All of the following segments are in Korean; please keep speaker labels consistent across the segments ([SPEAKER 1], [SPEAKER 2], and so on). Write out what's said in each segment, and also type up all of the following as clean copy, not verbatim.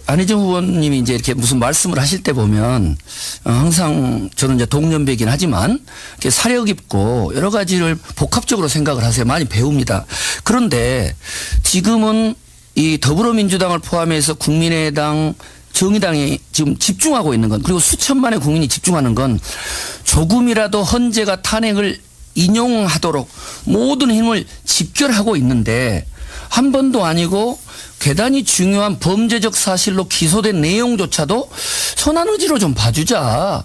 [SPEAKER 1] 안희정 후보님이 이제 이렇게 무슨 말씀을 하실 때 보면 항상 저는 이제 동년배이긴 하지만 이렇게 사려 깊고 여러 가지를 복합적으로 생각을 하세요. 많이 배웁니다. 그런데 지금은 이 더불어민주당을 포함해서 국민의당, 정의당이 지금 집중하고 있는 건, 그리고 수천만의 국민이 집중하는 건 조금이라도 헌재가 탄핵을 인용하도록 모든 힘을 집결하고 있는데 한 번도 아니고 대단히 중요한 범죄적 사실로 기소된 내용조차도 선한 의지로 좀 봐주자.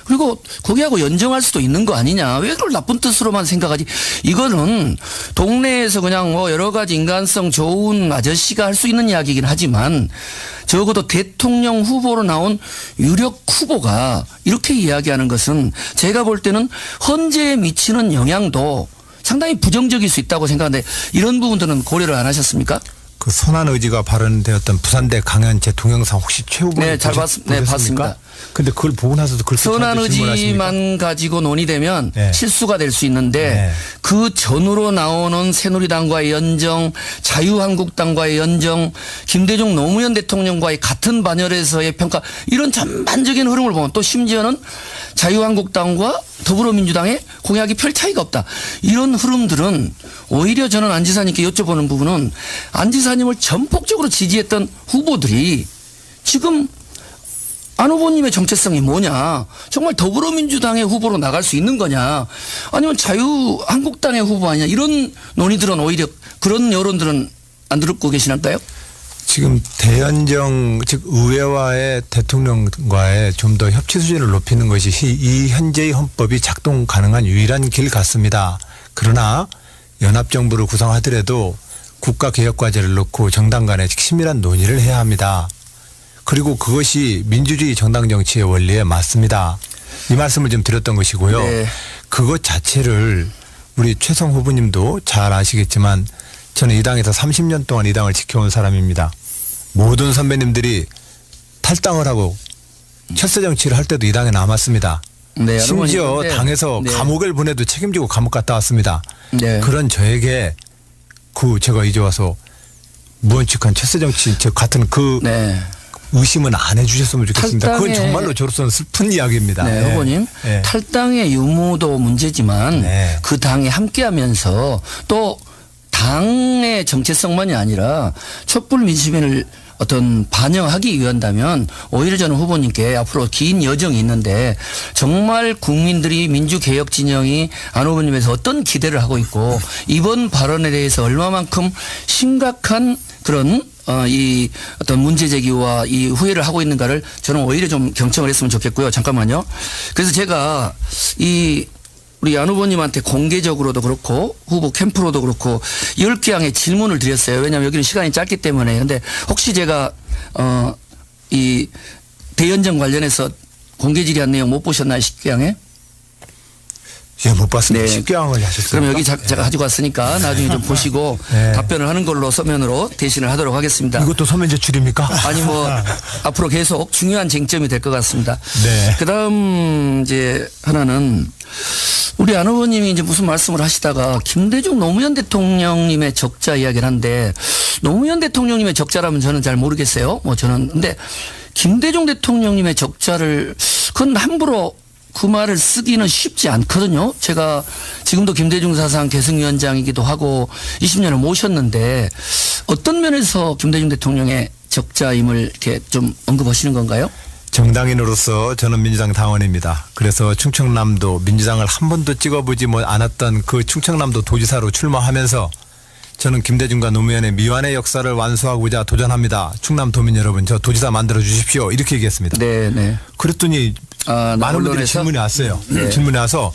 [SPEAKER 1] 그리고 거기하고 연정할 수도 있는 거 아니냐. 왜 그걸 나쁜 뜻으로만 생각하지. 이거는 동네에서 그냥 뭐 여러 가지 인간성 좋은 아저씨가 할 수 있는 이야기이긴 하지만 적어도 대통령 후보로 나온 유력 후보가 이렇게 이야기하는 것은 제가 볼 때는 헌재에 미치는 영향도 상당히 부정적일 수 있다고 생각하는데 이런 부분들은 고려를 안 하셨습니까?
[SPEAKER 2] 그 선한 의지가 발언되었던 부산대 강연제 동영상 혹시 최 후보님
[SPEAKER 1] 네, 잘 봤습니다.
[SPEAKER 2] 근데 그걸 보고 나서도 그렇게
[SPEAKER 1] 선한 의지만 가지고 논의되면
[SPEAKER 2] 네.
[SPEAKER 1] 실수가 될 수 있는데
[SPEAKER 2] 네.
[SPEAKER 1] 그 전후로 나오는 새누리당과의 연정, 자유한국당과의 연정, 김대중 노무현 대통령과의 같은 반열에서의 평가, 이런 전반적인 흐름을 보면 또 심지어는 자유한국당과 더불어민주당의 공약이 별 차이가 없다. 이런 흐름들은 오히려 저는 안 지사님께 여쭤보는 부분은 안 지사님을 전폭적으로 지지했던 후보들이 지금 안 후보님의 정체성이 뭐냐. 정말 더불어민주당의 후보로 나갈 수 있는 거냐. 아니면 자유한국당의 후보 아니냐. 이런 논의들은 오히려 그런 여론들은 안 듣고 계시나요?
[SPEAKER 2] 지금 대연정 즉 의회와의 대통령과의 좀 더 협치 수준을 높이는 것이 이 현재의 헌법이 작동 가능한 유일한 길 같습니다. 그러나 연합정부를 구성하더라도 국가개혁과제를 넣고 정당 간에 치밀한 논의를 해야 합니다. 그리고 그것이 민주주의 정당 정치의 원리에 맞습니다. 이 말씀을 좀 드렸던 것이고요.
[SPEAKER 1] 네.
[SPEAKER 2] 그것 자체를 우리 최성 후보님도 잘 아시겠지만 저는 이 당에서 30년 동안 이 당을 지켜온 사람입니다. 모든 선배님들이 탈당을 하고 철새 정치를 할 때도 이 당에 남았습니다.
[SPEAKER 1] 네,
[SPEAKER 2] 심지어 당에서
[SPEAKER 1] 네.
[SPEAKER 2] 감옥을 보내도 책임지고 감옥 갔다 왔습니다.
[SPEAKER 1] 네.
[SPEAKER 2] 그런 저에게 제가 이제 와서 무언측한 철새 정치 같은
[SPEAKER 1] 네.
[SPEAKER 2] 의심은 안 해주셨으면 좋겠습니다. 그건
[SPEAKER 1] 탈당의-
[SPEAKER 2] 정말로 저로서는 슬픈 이야기입니다.
[SPEAKER 1] 네,
[SPEAKER 2] 네.
[SPEAKER 1] 후보님.
[SPEAKER 2] 네.
[SPEAKER 1] 탈당의 유무도 문제지만
[SPEAKER 2] 네.
[SPEAKER 1] 그 당이 함께하면서 또 당의 정체성만이 아니라 촛불 민심을 어떤 반영하기 위한다면 오히려 저는 후보님께 앞으로 긴 여정이 있는데 정말 국민들이 민주개혁 진영이 안 후보님에서 어떤 기대를 하고 있고 이번 발언에 대해서 얼마만큼 심각한 그런 이 어떤 문제 제기와 이 후회를 하고 있는가를 저는 오히려 좀 경청을 했으면 좋겠고요. 잠깐만요. 그래서 제가 우리 안 후보님한테 공개적으로도 그렇고 후보 캠프로도 그렇고 10개항의 질문을 드렸어요. 왜냐하면 여기는 시간이 짧기 때문에. 그런데 혹시 제가 이 대연정 관련해서 공개 질의한 내용 못 보셨나요? 10개항에?
[SPEAKER 2] 예, 못 봤습니다.
[SPEAKER 1] 네.
[SPEAKER 2] 10개항을 하셨습니다.
[SPEAKER 1] 그럼 여기 제가 가지고 왔으니까 나중에 좀 보시고
[SPEAKER 2] 네.
[SPEAKER 1] 답변을 하는 걸로 서면으로 대신을 하도록 하겠습니다.
[SPEAKER 2] 이것도 서면 제출입니까?
[SPEAKER 1] 아니 앞으로 계속 중요한 쟁점이 될 것 같습니다.
[SPEAKER 2] 네.
[SPEAKER 1] 그다음 이제 하나는 우리 안 후보님이 이제 무슨 말씀을 하시다가 김대중 노무현 대통령님의 적자 이야기를 하는데 노무현 대통령님의 적자라면 저는 잘 모르겠어요. 저는 근데 김대중 대통령님의 적자를 그건 함부로 그 말을 쓰기는 쉽지 않거든요. 제가 지금도 김대중 사상 계승위원장이기도 하고 20년을 모셨는데 어떤 면에서 김대중 대통령의 적자임을 이렇게 좀 언급하시는 건가요?
[SPEAKER 2] 정당인으로서 저는 민주당 당원입니다. 그래서 충청남도 민주당을 한 번도 찍어보지 않았던 그 충청남도 도지사로 출마하면서 저는 김대중과 노무현의 미완의 역사를 완수하고자 도전합니다. 충남도민 여러분, 저 도지사 만들어 주십시오. 이렇게 얘기했습니다.
[SPEAKER 1] 네.
[SPEAKER 2] 그랬더니 많은 분들이 질문이 왔어요.
[SPEAKER 1] 네.
[SPEAKER 2] 질문이 와서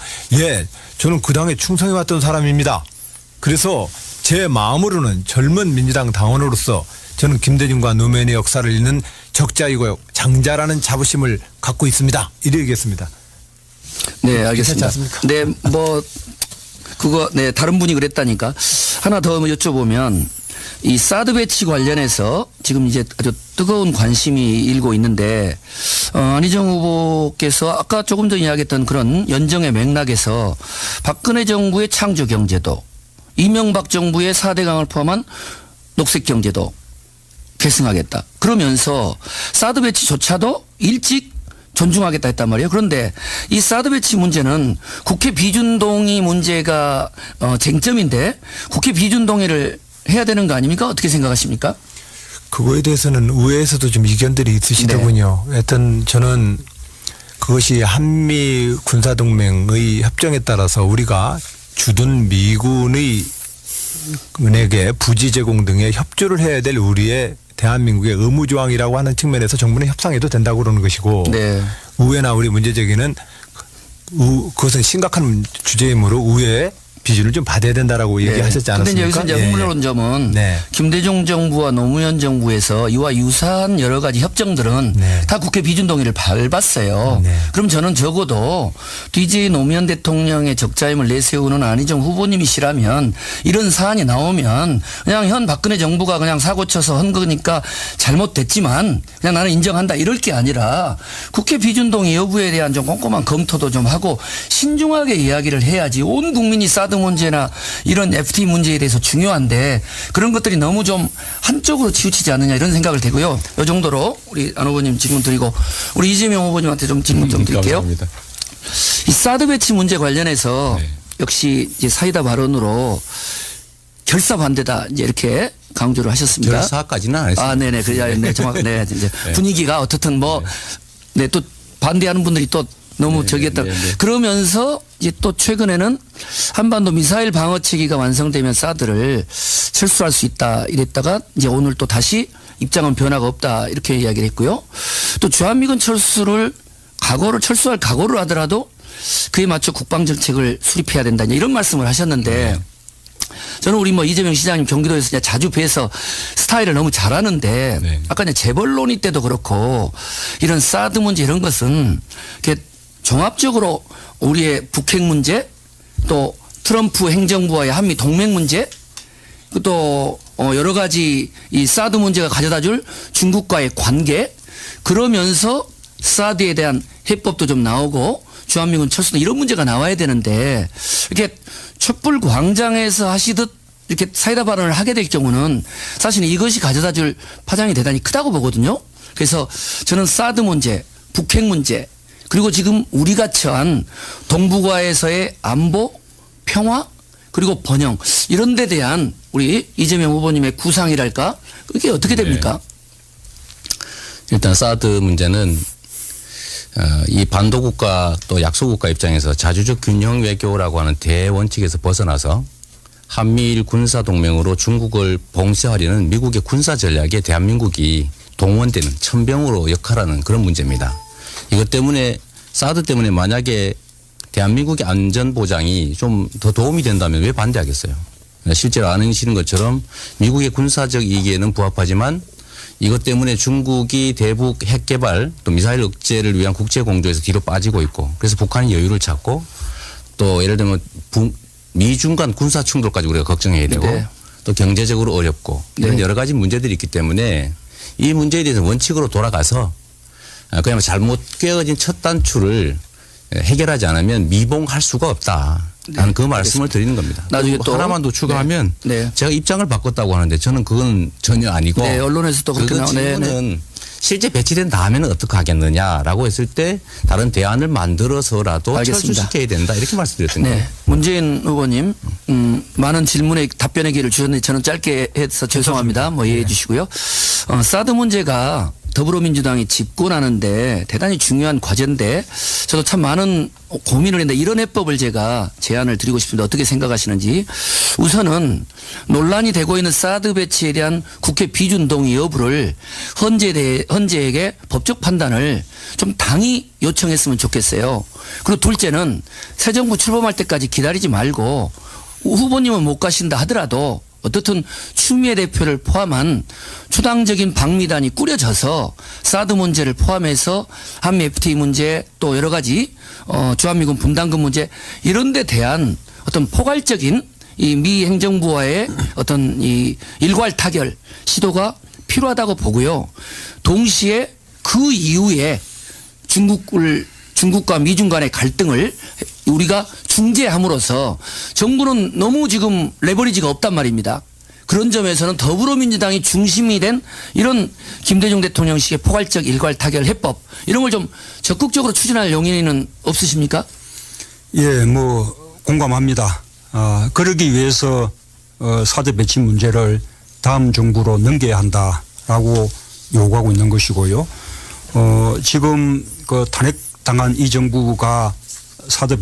[SPEAKER 2] 저는 그 당에 충성해왔던 사람입니다. 그래서 제 마음으로는 젊은 민주당 당원으로서 저는 김대중과 노무현의 역사를 읽는 적자이고 장자라는 자부심을 갖고 있습니다. 이렇게 얘기했습니다.
[SPEAKER 1] 네, 알겠습니다.
[SPEAKER 2] 않습니까?
[SPEAKER 1] 네, 다른 분이 그랬다니까. 하나 더 여쭤보면 이 사드 배치 관련해서 지금 이제 아주 뜨거운 관심이 일고 있는데 안희정 후보께서 아까 조금 전에 이야기했던 그런 연정의 맥락에서 박근혜 정부의 창조경제도, 이명박 정부의 4대강을 포함한 녹색경제도, 계승하겠다. 그러면서 사드 배치조차도 일찍 존중하겠다 했단 말이에요. 그런데 이 사드 배치 문제는 국회 비준동의 문제가 쟁점인데 국회 비준동의를 해야 되는 거 아닙니까? 어떻게 생각하십니까?
[SPEAKER 2] 그거에 대해서는 의회에서도 좀 이견들이 있으시더군요. 하여튼 저는 그것이 한미 군사동맹의 협정에 따라서 우리가 주둔 미군의 은에게 부지 제공 등의 협조를 해야 될 우리의 대한민국의 의무조항이라고 하는 측면에서 정부는 협상해도 된다고 그러는 것이고
[SPEAKER 1] 네.
[SPEAKER 2] 의회나 우리 문제제기는 그것은 심각한 주제이므로 의회에 비준을 좀 받아야 된다라고 얘기하셨지 않았습니까?
[SPEAKER 1] 그런데 여기서 이제 흥분스러운 점은
[SPEAKER 2] 네.
[SPEAKER 1] 김대중 정부와 노무현 정부에서 이와 유사한 여러 가지 협정들은
[SPEAKER 2] 네.
[SPEAKER 1] 다 국회 비준 동의를 밟았어요.
[SPEAKER 2] 네.
[SPEAKER 1] 그럼 저는 적어도 DJ 노무현 대통령의 적자임을 내세우는 안희정 후보님이시라면 이런 사안이 나오면 그냥 현 박근혜 정부가 그냥 사고 쳐서 한 거니까 잘못됐지만 그냥 나는 인정한다 이럴 게 아니라 국회 비준 동의 여부에 대한 좀 꼼꼼한 검토도 좀 하고 신중하게 이야기를 해야지 온 국민이 사드 문제나 이런 FTA 문제에 대해서 중요한데 그런 것들이 너무 좀 한쪽으로 치우치지 않느냐 이런 생각을 되고요. 이 정도로 우리 안 후보님 질문 드리고 우리 이재명 후보님한테 좀 질문 좀 드릴게요.
[SPEAKER 3] 감사합니다.
[SPEAKER 1] 이 사드 배치 문제 관련해서
[SPEAKER 3] 네.
[SPEAKER 1] 역시 이제 사이다 발언으로 결사 반대다 이제 이렇게 강조를 하셨습니다.
[SPEAKER 3] 결사까지는 안 했습니다.
[SPEAKER 1] 아, 네네. 네, 정확, 네. 이제 분위기가 어떻든 뭐, 네, 또 반대하는 분들이 또 너무 저기했다. 그러면서 이제 또 최근에는 한반도 미사일 방어 체계가 완성되면 사드를 철수할 수 있다 이랬다가 이제 오늘 또 다시 입장은 변화가 없다 이렇게 이야기를 했고요. 또 주한미군 철수할 각오를 하더라도 그에 맞춰 국방정책을 수립해야 된다 이런 말씀을 하셨는데 저는 우리 뭐 이재명 시장님 경기도에서 이제 자주 뵈서 스타일을 너무 잘하는데
[SPEAKER 3] 네.
[SPEAKER 1] 아까 이제 재벌 논의 때도 그렇고 이런 사드 문제 이런 것은 이렇게 종합적으로 우리의 북핵 문제 또 트럼프 행정부와의 한미 동맹 문제 또 여러 가지 이 사드 문제가 가져다줄 중국과의 관계 그러면서 사드에 대한 해법도 좀 나오고 주한미군 철수도 이런 문제가 나와야 되는데 이렇게 촛불 광장에서 하시듯 이렇게 사이다 발언을 하게 될 경우는 사실 이것이 가져다줄 파장이 대단히 크다고 보거든요. 그래서 저는 사드 문제, 북핵 문제 그리고 지금 우리가 처한 동북아에서의 안보, 평화 그리고 번영 이런 데 대한 우리 이재명 후보님의 구상이랄까 그게 어떻게 됩니까?
[SPEAKER 3] 일단 사드 문제는 이 반도국가 또 약소국가 입장에서 자주적 균형 외교라고 하는 대원칙에서 벗어나서 한미일 군사동맹으로 중국을 봉쇄하려는 미국의 군사 전략에 대한민국이 동원되는 천병으로 역할하는 그런 문제입니다. 이것 때문에 사드 때문에 만약에 대한민국의 안전보장이 좀 더 도움이 된다면 왜 반대하겠어요. 실제로 아시는 것처럼 미국의 군사적 이익에는 부합하지만 이것 때문에 중국이 대북 핵 개발 또 미사일 억제를 위한 국제 공조에서 뒤로 빠지고 있고 그래서 북한이 여유를 찾고 또 예를 들면 미중 간 군사 충돌까지 우리가 걱정해야 되고
[SPEAKER 1] 네.
[SPEAKER 3] 또 경제적으로 어렵고 이런
[SPEAKER 1] 네.
[SPEAKER 3] 여러 가지 문제들이 있기 때문에 이 문제에 대해서 원칙으로 돌아가서 그냥 잘못 꿰어진 첫 단추를 해결하지 않으면 미봉할 수가 없다. 나는 그 말씀을 드리는 겁니다.
[SPEAKER 1] 나중에 또
[SPEAKER 3] 하나만 더 추가하면
[SPEAKER 1] 네.
[SPEAKER 3] 제가 입장을 바꿨다고 하는데 저는 그건 전혀 아니고
[SPEAKER 1] 네, 언론에서도 그렇게
[SPEAKER 3] 그 질문은 실제 배치된 다음에는 어떻게 하겠느냐라고 했을 때 다른 대안을 만들어서라도
[SPEAKER 1] 알겠습니다.
[SPEAKER 3] 철수시켜야 된다 이렇게 말씀드렸던 거예요.
[SPEAKER 1] 네. 문재인 후보님, 많은 질문에 답변의 기회를 주셨는데 저는 짧게 해서 죄송합니다. 뭐 이해해 주시고요. 사드 문제가 더불어민주당이 집권하는데 대단히 중요한 과제인데 저도 참 많은 고민을 했는데 이런 해법을 제가 제안을 드리고 싶은데 어떻게 생각하시는지 우선은 논란이 되고 있는 사드 배치에 대한 국회 비준 동의 여부를 헌재에게 법적 판단을 좀 당이 요청했으면 좋겠어요. 그리고 둘째는 새 정부 출범할 때까지 기다리지 말고 후보님은 못 가신다 하더라도 어떻든 추미애 대표를 포함한 초당적인 방미단이 꾸려져서 사드 문제를 포함해서 한미 FTA 문제 또 여러 가지 주한미군 분담금 문제 이런 데 대한 어떤 포괄적인 이 미 행정부와의 어떤 이 일괄 타결 시도가 필요하다고 보고요. 동시에 그 이후에 중국과 미중 간의 갈등을 우리가 중재함으로써 정부는 너무 지금 레버리지가 없단 말입니다. 그런 점에서는 더불어민주당이 중심이 된 이런 김대중 대통령식의 포괄적 일괄 타결 해법 이런 걸 좀 적극적으로 추진할 용의는 없으십니까?
[SPEAKER 4] 예, 뭐 공감합니다. 그러기 위해서 사드 배치 문제를 다음 정부로 넘겨야 한다라고 요구하고 있는 것이고요. 지금 그 탄핵당한 이 정부가 사드